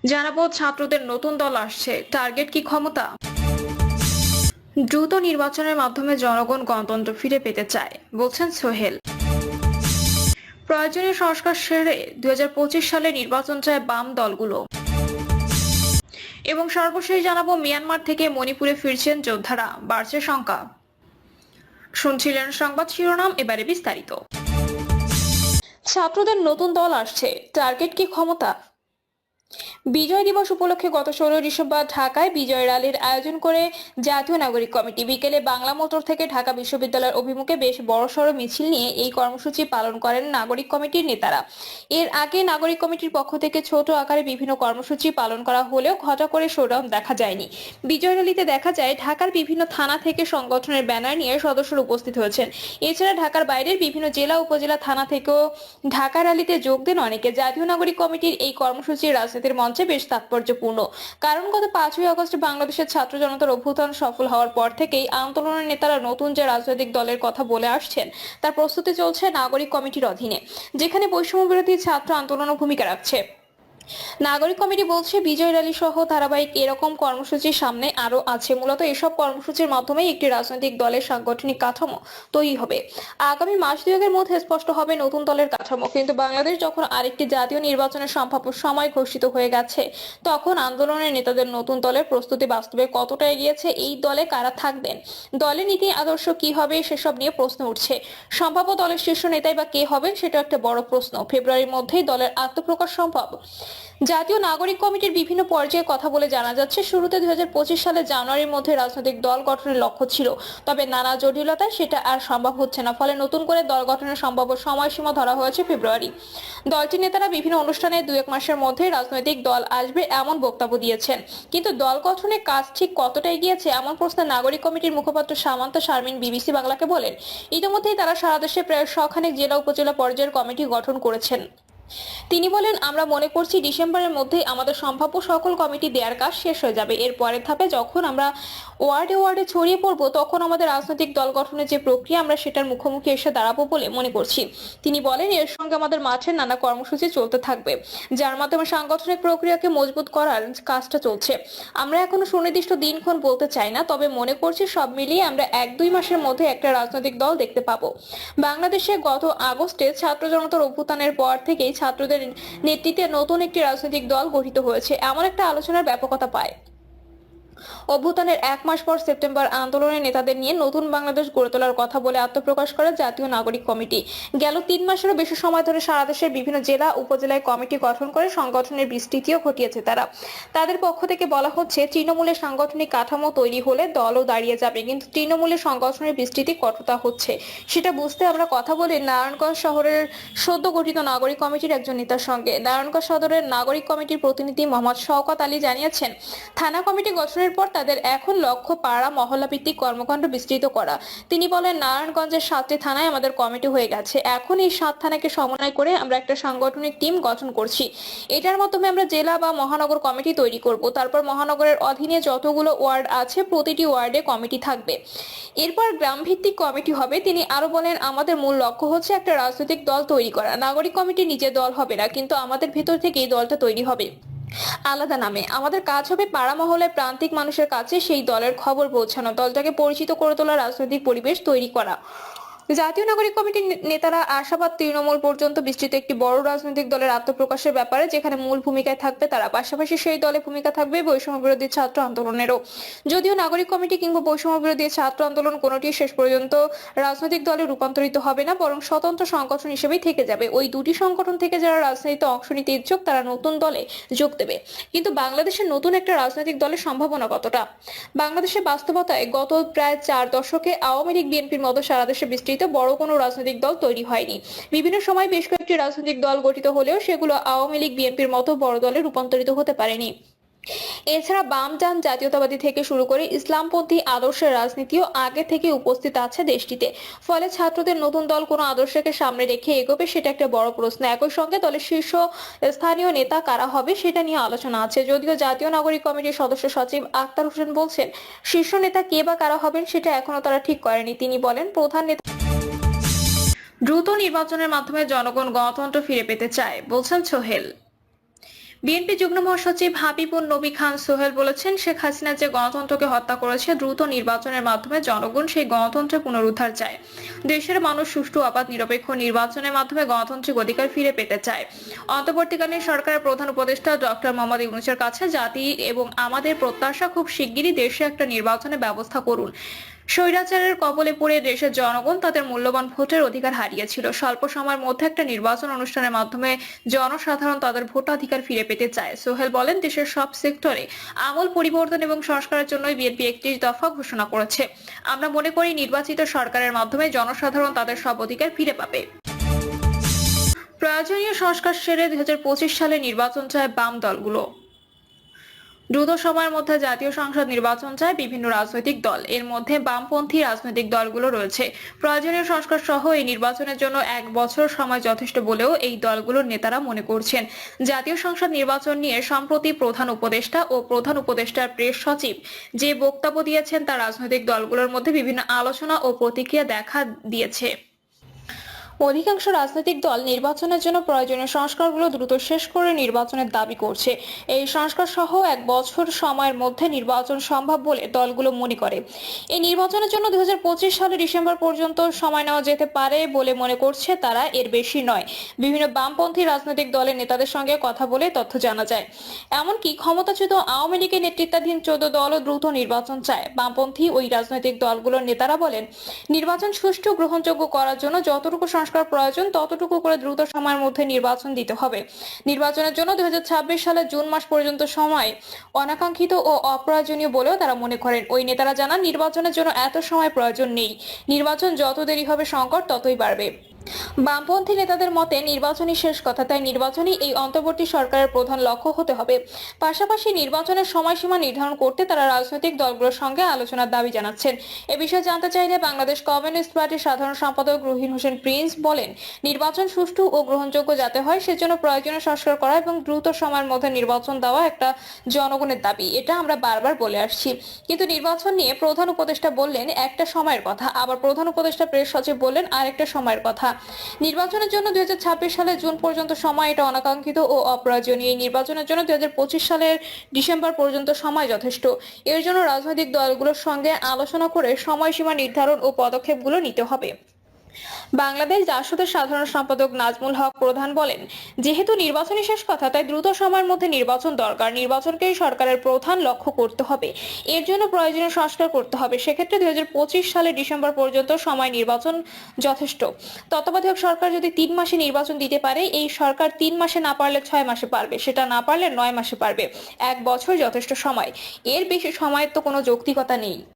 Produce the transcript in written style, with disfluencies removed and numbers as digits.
জানাবো ছাত্রদের নতুন দল আসছে, টার্গেট কি ক্ষমতা? দ্রুত নির্বাচনের মাধ্যমে জনগণ গণতন্ত্র ফিরে পেতে চায়, বলছেন সোহেল। প্রয়োজনীয় সংস্কার সেরে 2025 সালে নির্বাচন চায় বাম দলগুলো। এবং সর্বশেষ জানাবো মিয়ানমার থেকে মণিপুরে ফিরছেন যোদ্ধারা, বাড়ছে সংখ্যা। শুনছিলেন সংবাদ শিরোনাম, এবারে বিস্তারিত। ছাত্রদের নতুন দল আসছে, টার্গেট কি ক্ষমতা? বিজয় দিবস উপলক্ষে গত 16 ডিসেম্বর ঢাকায় বিজয় র্যালির আয়োজন করে জাতীয় নাগরিক কমিটি। বিকেলে বাংলা মোটর থেকে ঢাকা বিশ্ববিদ্যালয়ের অভিমুখে বেশ বড়সড় মিছিল নিয়ে এই কর্মসূচি পালন করেন নাগরিক কমিটির নেতারা। এর আগে নাগরিক কমিটির পক্ষ থেকে ছোট আকারে বিভিন্ন কর্মসূচি পালন করা হলেও ঘটা করে শোডাউন দেখা যায়নি। বিজয় র্যালিতে দেখা যায় ঢাকার বিভিন্ন থানা থেকে সংগঠনের ব্যানার নিয়ে সদস্যরা উপস্থিত হয়েছেন। এছাড়া ঢাকার বাইরের বিভিন্ন জেলা উপজেলা থানা থেকেও ঢাকা র্যালিতে যোগ দেন অনেকে। জাতীয় নাগরিক কমিটির এই কর্মসূচি রাজনীতির মঞ্চে বেশ তাৎপর্যপূর্ণ, কারণ গত 5ই আগস্ট বাংলাদেশের ছাত্র জনতার অভ্যুত্থান সফল হওয়ার পর থেকেই আন্দোলনের নেতারা নতুন যে রাজনৈতিক দলের কথা বলে আসছেন তার প্রস্তুতি চলছে নাগরিক কমিটির অধীনে, যেখানে বৈষম্য বিরোধী ছাত্র আন্দোলনও ভূমিকা রাখছে। নাগরিক কমিটি বলছে বিজয় র্যালি সহ ধারাবাহিক এরকম কর্মসূচি সামনে আরো আছে। মূলত এসব কর্মসূচির মাধ্যমে একটি রাজনৈতিক দলের সাংগঠনিক কাঠামো তৈরি হবে। আগামী মাস দুয়েকের মধ্যে স্পষ্ট হবে নতুন দলের কাঠামো। কিন্তু বাংলাদেশ যখন আরেকটি জাতীয় নির্বাচনের সম্ভাব্য সময় ঘোষিত হয়ে গেছে, তখন আন্দোলনের নেতাদের নতুন দলের প্রস্তুতি বাস্তবে কতটা এগিয়েছে, এই দলে কারা থাকবেন, দলের নীতি আদর্শ কি হবে, সেসব নিয়ে প্রশ্ন উঠছে। সম্ভাব্য দলের শীর্ষ নেতাই বা কে হবেন, সেটা একটা বড় প্রশ্ন। ফেব্রুয়ারির মধ্যেই দলের আত্মপ্রকাশ সম্ভব। জাতীয় নাগরিক কমিটির বিভিন্ন পর্যায়ে কথা বলে জানা যাচ্ছে, শুরুতে 2025 সালে জানুয়ারির মধ্যে রাজনৈতিক দল গঠনের লক্ষ্য ছিল, তবে নানা জটিলতায় সেটা আর সম্ভব হচ্ছে না। ফলে নতুন করে দল গঠনের সম্ভাব্য সময়সীমা ধরা হয়েছে ফেব্রুয়ারি। দলটির নেতারা বিভিন্ন অনুষ্ঠানে 2-1 মাসের মধ্যে রাজনৈতিক দল আসবে এমন বক্তব্য দিয়েছেন। কিন্তু দল গঠনের কাজ ঠিক কতটা এগিয়েছে, এমন প্রশ্নে নাগরিক কমিটির মুখপাত্র সামান্তা শারমিন বিবিসি বাংলাকে বলেন, ইতিমধ্যেই তারা সারা দেশে প্রায় 100 জেলা উপজেলা পর্যায়ের কমিটি গঠন করেছেন। তিনি বলেন, আমরা মনে করছি ডিসেম্বরের মধ্যেই আমাদের সম্ভাব্য সকল কমিটি দেওয়ার কাজ শেষ হয়ে যাবে। এর পরের ধাপে যখন আমরা ওয়ার্ডে ওয়ার্ডে ছড়িয়ে পড়বো, তখন আমাদের রাজনৈতিক দল গঠনের যে প্রক্রিয়া, আমরা সেটার মুখোমুখি এসে দাঁড়াবো বলে মনে করছি। তিনি বলেন, এর সঙ্গে আমাদের মাঠের নানা কর্মসূচি চলতে থাকবে, যার মাধ্যমে সাংগঠনিক প্রক্রিয়াকে মজবুত করার কাজটা চলছে। আমরা এখনো সুনির্দিষ্ট দিনক্ষণ বলতে চাই না, তবে মনে করছি সব মিলিয়ে আমরা 1-2 মাসের মধ্যে একটা রাজনৈতিক দল দেখতে পাবো। বাংলাদেশে গত আগস্টে ছাত্র জনতার অভ্যুত্থানের পর থেকেই ছাত্রদের নেতৃত্বে নতুন একটি রাজনৈতিক দল গঠিত হয়েছে, এমন একটা আলোচনার ব্যাপকতা পায়। অভ্যুত্থানের 1 মাস পর সেপ্টেম্বর আন্দোলনের নেতাদের নিয়ে নতুন বাংলাদেশ গড়ে তোলার কথা বলে আত্মপ্রকাশ করে জাতীয় নাগরিক কমিটি। গেল 3 মাসেরও বেশি সময় ধরে সারা দেশের বিভিন্ন জেলা উপজেলায় কমিটি গঠন করে সংগঠনের বিস্তৃতিও ঘটিয়েছে তারা। তাদের পক্ষ থেকে বলা হচ্ছে, তৃণমূলের সাংগঠনিক কাঠামো তৈরি হলে দলও দাঁড়িয়ে যাবে, কিন্তু তৃণমূলের সংগঠনের বিস্তৃতি কতটা হচ্ছে সেটা বুঝতে আমরা কথা বলি নারায়ণগঞ্জ শহরের সদ্য গঠিত নাগরিক কমিটির একজন নেতার সঙ্গে। নারায়ণগঞ্জ সদরের নাগরিক কমিটির প্রতিনিধি মোহাম্মদ শওকত আলী জানিয়েছেন, থানা কমিটি গঠনের পর তাদের এখন লক্ষ্য পাড়া মহল্লা ভিত্তিক কর্মকাণ্ড বিস্তৃত করা। তিনি বলেন, নারায়ণগঞ্জের 7টি থানায় আমাদের কমিটি হয়ে গেছে। এখন এই 7 থানাকে সমন্বয় করে আমরা একটা সাংগঠনিক টিম গঠন করছি। এটার মাধ্যমে আমরা জেলা বা মহানগর কমিটি তৈরি করব। তারপর মহানগরের অধীনে যতগুলো ওয়ার্ড আছে প্রতিটি ওয়ার্ডে কমিটি থাকবে। এরপর গ্রাম ভিত্তিক কমিটি হবে। তিনি আরো বলেন, আমাদের মূল লক্ষ্য হচ্ছে একটা রাজনৈতিক দল তৈরি করা। নাগরিক কমিটি নিজের দল হবে না, কিন্তু আমাদের ভেতর থেকেই দলটা তৈরি হবে আলাদা নামে। আমাদের কাজ হবে পাড়া মহলের প্রান্তিক মানুষের কাছে সেই দলের খবর পৌঁছানো, দলটাকে পরিচিত করে তোলা, রাজনৈতিক পরিবেশ তৈরি করা। জাতীয় নাগরিক কমিটির নেতারা আশাবাদ তৃণমূল পর্যন্ত বিস্তৃত একটি বড় রাজনৈতিক দলের আত্মপ্রকাশের ব্যাপারে, যেখানে মূল ভূমিকায় থাকবে তারা। পাশাপাশি সেই দলে ভূমিকা থাকবে বৈষম্য বিরোধী ছাত্র আন্দোলনেরও। যদিও নাগরিক কমিটি কিংবা বৈষম্য বিরোধী ছাত্র আন্দোলন কোনোটি শেষ পর্যন্ত রাজনৈতিক দলে রূপান্তরিত হবে না, বরং স্বতন্ত্র সংগঠন হিসেবেই থেকে যাবে। ওই দুটি সংগঠন থেকে যারা রাজনীতিতে অংশ নিতে ইচ্ছুক তারা নতুন দলে যোগ দেবে। কিন্তু বাংলাদেশের নতুন একটা রাজনৈতিক দলের সম্ভাবনা কতটা? বাংলাদেশের বাস্তবতায় গত প্রায় 4 দশকে আওয়ামী লীগ বিএনপির মতো সারা দেশে বিস্তৃত বড় কোনো রাজনৈতিক দল তৈরি হয়নি। বিভিন্ন সময় বেশ কয়েকটি রাজনৈতিক দল গঠিত হলেও সেগুলো আওয়ামী লীগ বিএনপির মতো বড় দলে রূপান্তরিত হতে পারেনি। এছাড়া বামজান জাতীয়তাবাদী থেকে শুরু করে ইসলামপন্থী আদর্শের রাজনীতিও আগে থেকে উপস্থিত আছে দেশটিতে। ফলে ছাত্রদের নতুন দল কোনো আদর্শকে সামনে রেখে এগোবে, সেটা একটা বড় প্রশ্ন। একই সঙ্গে দলের শীর্ষ স্থানীয় নেতা কারা হবে সেটা নিয়ে আলোচনা আছে। যদিও জাতীয় নাগরিক কমিটির সদস্য সচিব আক্তার হোসেন বলছেন, শীর্ষ নেতা কে বা কারা হবেন সেটা এখনো তারা ঠিক করেনি। তিনি বলেন, প্রধান নেতা দ্রুত নির্বাচনের মাধ্যমে জনগণ গণতন্ত্র ফিরে পেতে চায়, বলছেন সোহেল। বিএনপি যুগ্ম মহাসচিব হাবিবুন নবী খান সোহেল বলেছেন, শেখ হাসিনা যে গণতন্ত্রকে হত্যা করেছে, দ্রুত নির্বাচনের মাধ্যমে জনগণ সেই গণতন্ত্রের পুনরুদ্ধার চায়। দেশের মানুষ সুষ্ঠু, অবাধ, নিরপেক্ষ নির্বাচনের মাধ্যমে গণতান্ত্রিক অধিকার ফিরে পেতে চায়। অন্তর্বর্তীকালীন সরকারের প্রধান উপদেষ্টা ডক্টর মোহাম্মদ ইউনূসের কাছে জাতি এবং আমাদের প্রত্যাশা, খুব শিগগিরই দেশে একটা নির্বাচনের ব্যবস্থা করুন। স্বৈরাচারের কবলে পড়ে দেশের জনগণ তাদের মূল্যবান ভোটের অধিকার হারিয়েছিল। স্বল্প সময়ের মধ্যে একটা নির্বাচন অনুষ্ঠানের মাধ্যমে জনসাধারণ তাদের ভোটাধিকার ফিরে পেতে চায়। সোহেল বলেন, দেশের সব সেক্টরে আমূল পরিবর্তন এবং সংস্কারের জন্যই বিএনপি 31 দফা ঘোষণা করেছে। আমরা মনে করি নির্বাচিত সরকারের মাধ্যমে জনসাধারণ তাদের সব অধিকার ফিরে পাবে। প্রয়োজনীয় সংস্কার সেরে 2025 সালে নির্বাচন চায় বাম দলগুলো। দ্রুত সময়ের মধ্যে জাতীয় সংসদ নির্বাচন চায় বিভিন্ন রাজনৈতিক দল। এর মধ্যে বামপন্থী রাজনৈতিক দলগুলো রয়েছে। প্রয়োজনীয় সংস্কার সহ এই নির্বাচনের জন্য 1 বছর সময় যথেষ্ট বলেও এই দলগুলোর নেতারা মনে করছেন। জাতীয় সংসদ নির্বাচন নিয়ে সম্প্রতি প্রধান উপদেষ্টা ও প্রধান উপদেষ্টার প্রেস সচিব যে বক্তব্য দিয়েছেন তা রাজনৈতিক দলগুলোর মধ্যে বিভিন্ন আলোচনা ও প্রতিক্রিয়া দেখা দিয়েছে। অধিকাংশ রাজনৈতিক দল নির্বাচনের জন্য প্রয়োজনীয় সংস্কারগুলো দ্রুত শেষ করে নির্বাচনের দাবি করছে। এই সংস্কার সহ 1 বছর সময়ের মধ্যে নির্বাচন সম্ভব বলে দলগুলো মনে করে। এই নির্বাচনের জন্য 2025 সালের ডিসেম্বর পর্যন্ত সময় নেওয়া যেতে পারে বলে মনে করছে তারা, এর বেশি নয়। বিভিন্ন বামপন্থী রাজনৈতিক দলের নেতাদের সঙ্গে কথা বলে তথ্য জানা যায়। এমনকি ক্ষমতাচ্যুত আওয়ামী লীগের নেতৃত্বাধীন 14 দলও দ্রুত নির্বাচন চায়। বামপন্থী ওই রাজনৈতিক দলগুলোর নেতারা বলেন, নির্বাচন সুষ্ঠু, গ্রহণযোগ্য করার জন্য যতটুকু সংস্কার প্রয়োজন ততটুকু করে দ্রুত সময়ের মধ্যে নির্বাচন দিতে হবে। নির্বাচনের জন্য 2026 সালের জুন মাস পর্যন্ত সময় অনাকাঙ্ক্ষিত ও অপ্রয়োজনীয় বলেও তারা মনে করেন। ওই নেতারা জানান, নির্বাচনের জন্য এত সময় প্রয়োজন নেই। নির্বাচন যত দেরি হবে সংকট ততই বাড়বে। বামপন্থী নেতাদের মতে নির্বাচনই শেষ কথা, তাই নির্বাচনই এই অন্তর্বর্তী সরকারের প্রধান লক্ষ্য হতে হবে। পাশাপাশি নির্বাচনের সময়সীমা নির্ধারণ করতে তারা রাজনৈতিক দলগুলোর সঙ্গে আলোচনার দাবি জানাচ্ছেন। এ বিষয়ে জানতে চাইলে বাংলাদেশ কমিউনিস্ট পার্টির সাধারণ সম্পাদক রুহিন হোসেন প্রিন্স বলেন, নির্বাচন সুষ্ঠু ও গ্রহণযোগ্য যাতে হয় সেজন্য প্রয়োজনীয় সংস্কার করা এবং দ্রুত সময়ের মধ্যে নির্বাচন দেওয়া একটা জনগণের দাবি। এটা আমরা বারবার বলে আসছি। কিন্তু নির্বাচন নিয়ে প্রধান উপদেষ্টা বললেন একটা সময়ের কথা, আবার প্রধান উপদেষ্টা প্রেস সচিব বললেন আরেকটা সময়ের কথা। নির্বাচনের জন্য 2026 সালের জুন পর্যন্ত সময়, এটা অনাকাঙ্ক্ষিত ও অপ্রয়োজনীয়। এই নির্বাচনের জন্য 2025 সালের ডিসেম্বর পর্যন্ত সময় যথেষ্ট। এর জন্য রাজনৈতিক দলগুলোর সঙ্গে আলোচনা করে সময়সীমা নির্ধারণ ও পদক্ষেপগুলো নিতে হবে। বাংলাদেশ জাসদের সাধারণ সম্পাদক নাজমুল হক প্রধান বলেন, যেহেতু নির্বাচনই শেষ কথা, তাই দ্রুত সময়ের মধ্যে নির্বাচন দরকার। নির্বাচনকেই সরকারের প্রধান লক্ষ্য করতে হবে। এর জন্য প্রয়োজনীয় সংস্কার করতে হবে। সেক্ষেত্রে 2025 সালের ডিসেম্বর পর্যন্ত সময় নির্বাচন যথেষ্ট। তত্ত্বাবধায়ক সরকার যদি 3 মাসে নির্বাচন দিতে পারে, এই সরকার 3 মাসে না পারলে 6 মাসে পারবে, সেটা না পারলে 9 মাসে পারবে। 1 বছর যথেষ্ট সময়। এর বেশি সময়ের তো কোনো যৌক্তিকতা নেই।